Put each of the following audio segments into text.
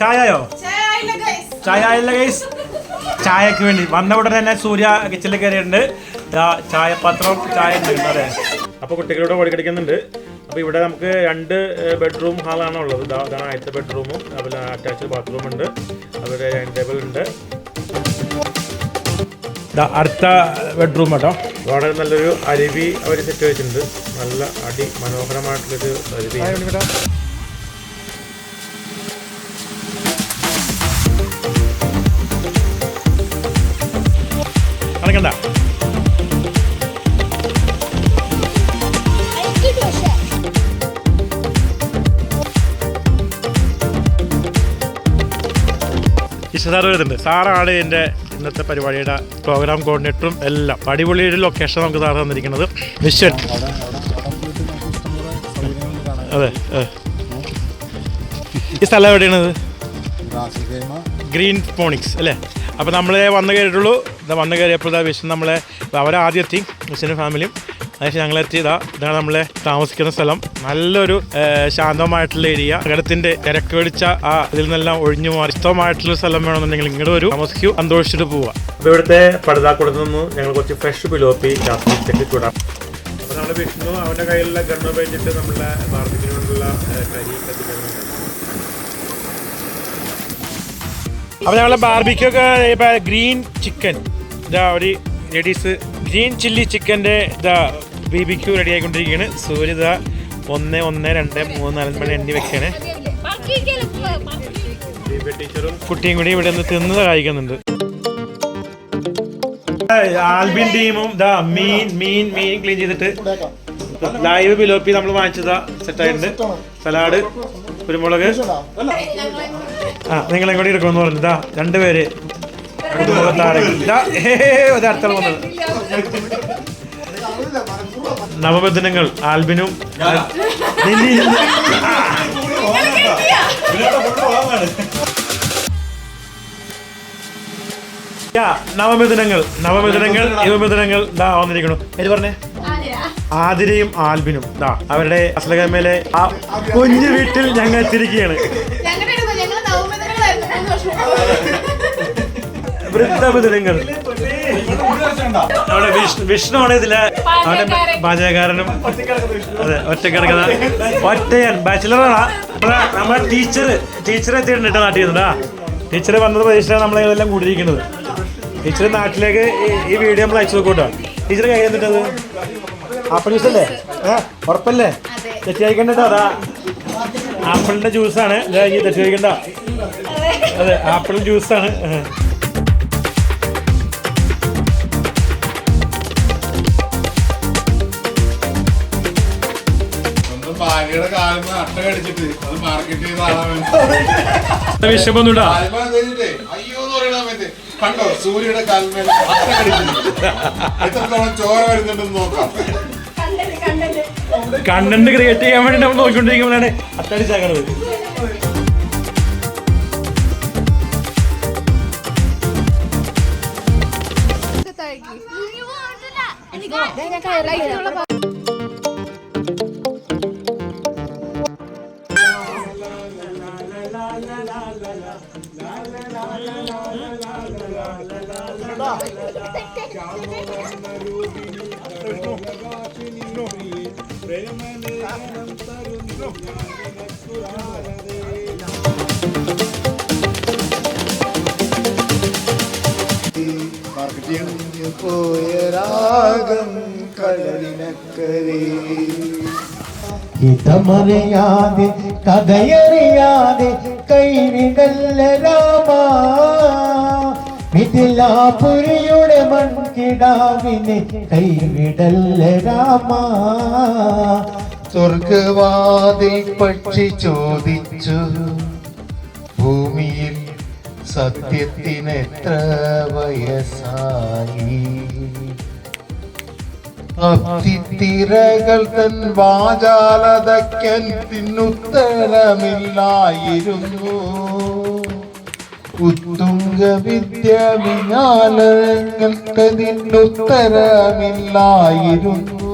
ചായയോ? ചായ ആയില്ല ഗൈസ്. ചായക്ക് വേണ്ടി വന്ന ഉടനെ തന്നെ സൂര്യ കിച്ചണിൽ കയറിയിട്ടുണ്ട്. ചായപാത്രം ചായ ഉണ്ട്. അതെ, അപ്പോൾ കുട്ടികളുടെ ഓടിക്കടിക്കുന്നുണ്ട്. അപ്പോൾ ഇവിടെ നമുക്ക് 2 ബെഡ്റൂം ഹാളാണ് ഉള്ളത്. ഇതാണ് ആദ്യത്തെ ബെഡ്റൂമും, അതുപോലെ അറ്റാച്ച്ഡ് ബാത്റൂം ഉണ്ട്, അതുപോലെ ഡൈനിങ് ടേബിൾ ഉണ്ട്. അടുത്ത ബെഡ്റൂം കേട്ടോ. വളരെ നല്ലൊരു അരുവി അവർ സെറ്റ് വെച്ചിട്ടുണ്ട്. നല്ല മനോഹരമായിട്ടുള്ളൊരു അരുവി. കണ്ട സാറ് വരുന്നുണ്ട്. സാറാണ് എൻ്റെ ഇന്നത്തെ പരിപാടിയുടെ പ്രോഗ്രാം കോർഡിനേറ്ററും എല്ലാം. അടിപൊളിയുടെ ലൊക്കേഷൻ നമുക്ക് സാറ് തന്നിരിക്കുന്നത്. വിശ്വൻ. അതെ, ഈ സ്ഥലം എവിടെയാണത്? ഗ്രീൻ ഫോണിക്സ് അല്ലേ? അപ്പോൾ നമ്മൾ വന്ന് കയറിയിട്ടുള്ളൂ. വന്ന് കയറിയപ്പോൾ വിഷ്ണു നമ്മളെ അവരാദ്യം എത്തി, വിഷ്ണു ഫാമിലിയും. അതിന് ഞങ്ങളെത്തി. ഇതാണ് നമ്മളെ താമസിക്കുന്ന സ്ഥലം. നല്ലൊരു ശാന്തമായിട്ടുള്ള ഏരിയ. നഗരത്തിൻ്റെ തിരക്ക് പിടിച്ച ഇതിൽ നിന്നെല്ലാം ഒഴിഞ്ഞു മാറി ഇഷ്ടമായിട്ടുള്ള സ്ഥലം വേണമെന്നുണ്ടെങ്കിൽ ഇങ്ങോട്ട് വരും, താമസിക്കൂ, സന്തോഷിച്ചിട്ട് പോവാം. അപ്പോൾ ഇവിടുത്തെ പടുതാക്കുളത്ത് നിന്ന് ഞങ്ങൾ കുറച്ച് ഫ്രഷ് പിലോപ്പി ജാസ്മിൻ ചൂടാം. അപ്പോൾ നമ്മുടെ വിഷ്ണു അവൻ്റെ കയ്യിലുള്ള ഗണ്ണ് ഉപയോഗിച്ചിട്ട് നമ്മളെ ബാർബിക്കിന് വേണ്ടിയുള്ള കരി കത്തിക്കുന്നത്. അപ്പോൾ ഞങ്ങളെ ബാർബിക്കൊക്കെ ഇപ്പോൾ ഗ്രീൻ ചിക്കൻ ഒരു ലേഡീസ് ഗ്രീൻ ചില്ലി ചിക്കൻ്റെ BBQ റെഡി ആയിക്കൊണ്ടിരിക്കുകയാണ്. സൂര്യ 1, 1, 2, 3, 4 മണി എണ്ണി വെക്കാണ്. ടീച്ചറും കുട്ടിയും കൂടി ഇവിടെ നിന്ന് തിന്നത് കഴിക്കുന്നുണ്ട്. ആൽബിൻ ടീമും മീൻ ക്ലീൻ ചെയ്തിട്ട് ലൈവ് പിലോപ്പി നമ്മൾ വാങ്ങിച്ചതാ സെറ്റായിട്ടുണ്ട്. സലാഡ്, കുരുമുളക്. നിങ്ങളെ കൂടി എടുക്കുമെന്ന് പറഞ്ഞു. 2 പേര് അടുത്ത വന്നത് നവബന്ധനങ്ങൾ. ആൽബിനും യുവമിഥുനങ്ങൾ വന്നിരിക്കണു. ഏത് പറഞ്ഞേ? ആതിരയും ആൽബിനും അവരുടെ അസ്ലഗമയിലെ ആ കുഞ്ഞു വീട്ടിൽ ഞങ്ങൾ എത്തിയിരിക്കുകയാണ്. വൃദ്ധമിഥുനങ്ങൾ. അവിടെ വിഷ്ണുവാണ് ഇതിലെ അവന്റെ പാചകക്കാരനും. അതെ, ഒറ്റക്കിടക്കുന്ന ഒറ്റയൻ ബാച്ചിലറാണ്. നമ്മളെ ടീച്ചർ എത്തിയിട്ടുണ്ട് നാട്ടിൽ നിന്നാ. ടീച്ചർ വന്നത് പ്രതീക്ഷിച്ചാണ് നമ്മളെല്ലാം കൂടിയിരിക്കുന്നത്. ടീച്ചർ നാട്ടിലേക്ക് ഈ വീഡിയോ നമ്മൾ അയച്ചു നോക്കൂട്ടോ. ടീച്ചർ കൈ തന്നിട്ടത് ആപ്പിൾ ജ്യൂസ് അല്ലേ? ഉറപ്പല്ലേ? തെറ്റിയായിക്കണ്ടോ? ആപ്പിളിന്റെ ജ്യൂസാണ്. തെറ്റിയായിക്കണ്ട. അതെ, ആപ്പിൾ ജ്യൂസാണ്. വിഷമൊന്നുമില്ല. കണ്ടോ സൂര്യയുടെ കാൽമേൽ എത്രത്തോളം ചോര വരുന്നുണ്ടെന്ന് നോക്കാം. കണ്ടന്റ് ക്രിയേറ്റ് ചെയ്യാൻ വേണ്ടി നമ്മൾ നോക്കിക്കൊണ്ടിരിക്കുമ്പോഴാണ് അത്തടിച്ചാക്കണത്. ഹിതമറിയാതെ കഥയറിയാതെ കൈവിടല്ല രാമ, മിഥിലാപുരിയുടെ മൺകിടാവിനെ കൈവിടല്ല രാമ. സ്വർഗവാതിൽ പക്ഷി ചോദിച്ചു, ഭൂമിയിൽ സത്യത്തിന് എത്ര വയസ്സായി? അത്തിത്തിരകൾ തൻ വാചാലതയ്ക്കൻ പിന്നുത്തരമില്ലായിരുന്നു. ഉത്തുംഗ വിദ്യ വിജ്ഞാനങ്ങൾക്ക് നിന്നുത്തരമില്ലായിരുന്നു.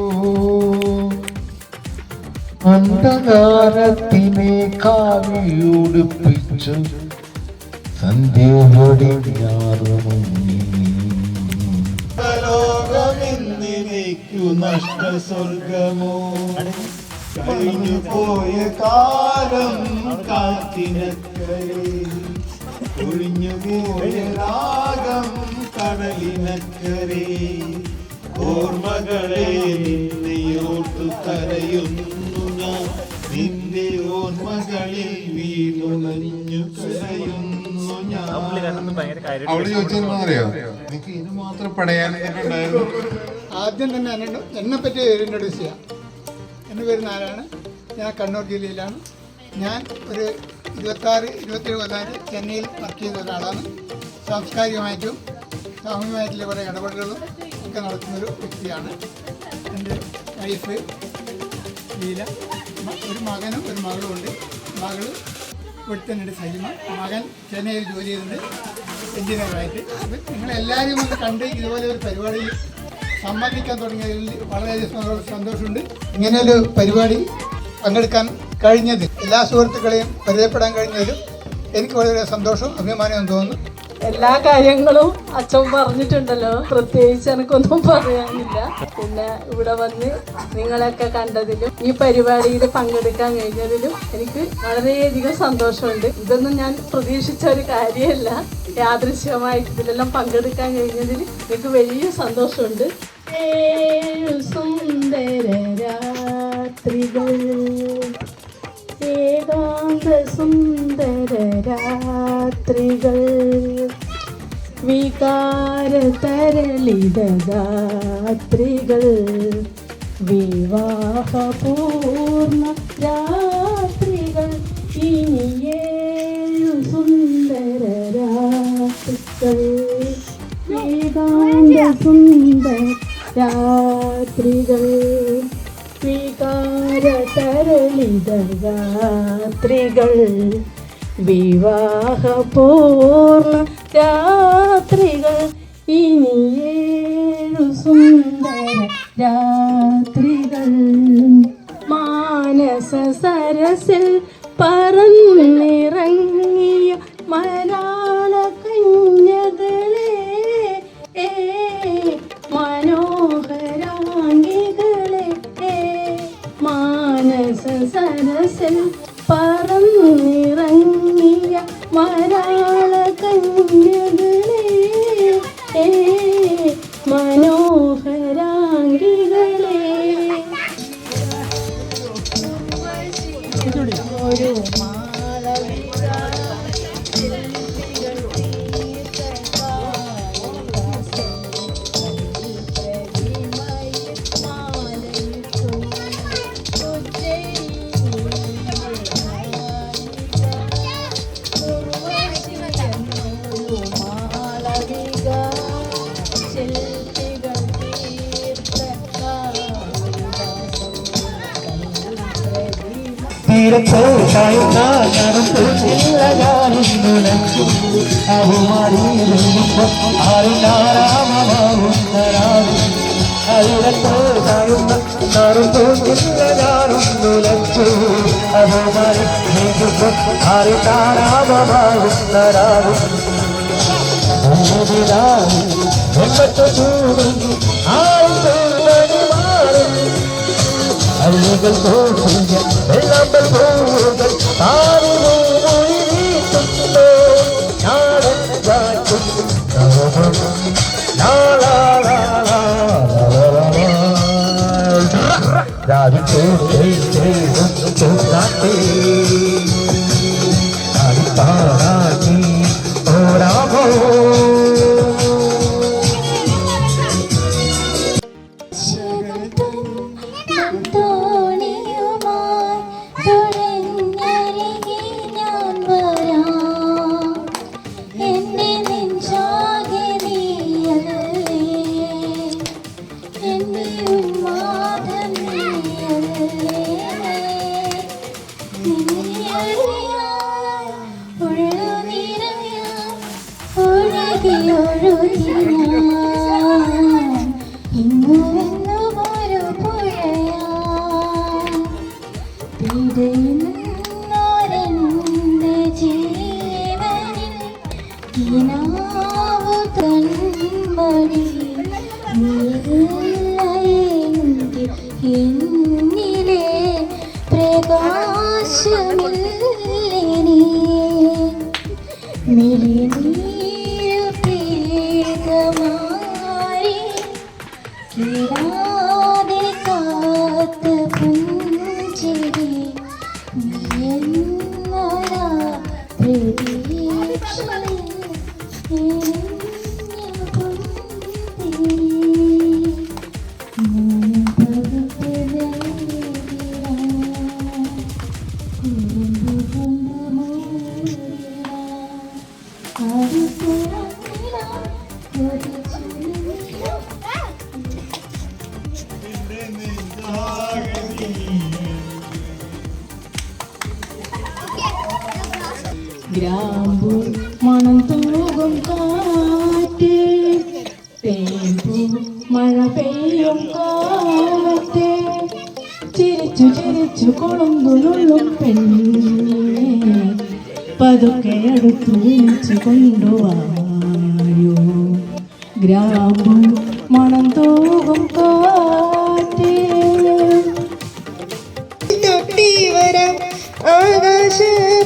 അന്ധകാരത്തിനെ കാവിയുടുപ്പിച്ചു സന്ധ്യയോടിഞ്ഞാറുമുന്നിക്കു നഷ്ട സ്വർഗമോ കഴിഞ്ഞു പോയ കാലം കാറ്റിനക്കരെ ഒഴിഞ്ഞുപോയ രാഗം കടലിനക്കരെ ഓർമ്മകളെ നിന്നെയോർത്തു കരയുന്നു ഞാൻ നിന്റെ ഓർമ്മകളിൽ വീണുണഞ്ഞു കരയുന്നു ഞാൻ. അവള് ചോദിച്ചെന്നറിയോ നിനക്ക് ഇത് മാത്രം പടയാനായിട്ടുണ്ടായിരുന്നു? ആദ്യം തന്നെ എന്നെ പറ്റി ഇൻട്രൊഡ്യൂസ് ചെയ്യാം. എൻ്റെ പേര് നാരായണ. ഞാൻ കണ്ണൂർ ജില്ലയിലാണ്. ഞാൻ ഒരു 26-27 കൊല്ലമായിട്ട് ചെന്നൈയിൽ വർക്ക് ചെയ്ത ഒരാളാണ്. സാംസ്കാരികമായിട്ടും സാമൂഹികമായിട്ടുള്ള കുറേ ഇടപെടലുകളും ഒക്കെ നടത്തുന്നൊരു വ്യക്തിയാണ്. എൻ്റെ വൈഫ് ലീല, ഒരു മകനും ഒരു മകളും ഉണ്ട്. മകൾ ഇവിടുത്തെ സലിമ, മകൻ ചെന്നൈയിൽ ജോലി ചെയ്തിട്ടുണ്ട് എഞ്ചിനീയറായിട്ട്. അപ്പം നിങ്ങളെല്ലാവരും ഒന്ന് കണ്ട് ഇതുപോലെ ഒരു പരിപാടിയിൽ സംബന്ധിക്കാൻ തുടങ്ങിയതിൽ വളരെയധികം സന്തോഷമുണ്ട്. ഇങ്ങനെയൊരു പരിപാടി പങ്കെടുക്കാൻ കഴിഞ്ഞത്, എല്ലാ സുഹൃത്തുക്കളെയും പരിചയപ്പെടാൻ കഴിഞ്ഞതിലും എനിക്ക് വളരെ സന്തോഷവും അഭിമാനവും തോന്നുന്നു. എല്ലാ കാര്യങ്ങളും അച്ഛൻ പറഞ്ഞിട്ടുണ്ടല്ലോ, പ്രത്യേകിച്ച് എനിക്കൊന്നും പറയാനില്ല. പിന്നെ ഇവിടെ വന്ന് നിങ്ങളെയൊക്കെ കണ്ടതിലും ഈ പരിപാടിയിൽ പങ്കെടുക്കാൻ കഴിഞ്ഞതിലും എനിക്ക് വളരെയധികം സന്തോഷമുണ്ട്. ഇതൊന്നും ഞാൻ പ്രതീക്ഷിച്ച ഒരു കാര്യമല്ല. യാദൃശ്യമായിട്ട് ഇതിലെല്ലാം പങ്കെടുക്കാൻ കഴിഞ്ഞതിൽ എനിക്ക് വലിയ സന്തോഷമുണ്ട്. സുന്ദര രാത്രികൾ, ഏകാന്ത സുന്ദര രാത്രികൾ, വികാര തരളിത രാത്രികൾ, വിവാഹപൂർണ്ണ രാത്രികൾ, ഇനിയേഴു സുന്ദര രാത്രികൾ, ഏകാന്ത സുന്ദര രാത്രികൾ, വികാര തരളിത രാത്രികൾ, വിവാഹപൂർണ്ണ രാത്രികൾ, ഇനിയേഴു സുന്ദര രാത്രികൾ. മാനസ സരസിൽ പറന്നിറങ്ങിയ മലയാള കന്യകളെ, മനോഹരാംഗികളെ, മാനസ സരസിൽ പറന്നിറങ്ങിയ മലയാള കന്യകളെ, മനോഹരാംഗികളെ, ഒരു കിനാവ് കൺമണി നീലയെങ്കിൽ എന്നിലെ പ്രകാശമില്ലേ നീ മിഴിനീരു പേദമാരി കിടാതെ കാത്ത പുഞ്ചിരി നീയെന്നൊരാ പ്രതീക്ഷയിൽ എരിഞ്ഞ പൊൻതിരി. മുൻപകുത്ത് വേദിരാ കുറുമ്പ് കൊണ്ട് മൂടിടാ അത് തുറന്നിടാ കൊതിച്ചുനിടാ. ഗ്രാമ്പു മണം തൂകും കാറ്റ് തേമ്പു മഴ പെയ്യും കാറ്റ് ചിരിച്ചു ചിരിച്ചു കൊളുമ്പുള്ളും പെണ്ണിനെ പതുക്കെ അടുത്തു വിളിച്ചു കൊണ്ടുവായോ. ഗ്രാമ്പു മണം തൂകും കാറ്റ് തൊട്ടി വരാം ആകാശ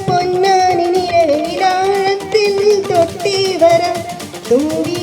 പൊന്നാനി നിഴലിലാഴത്തിൽ തൊട്ടി വരാം തുമ്പി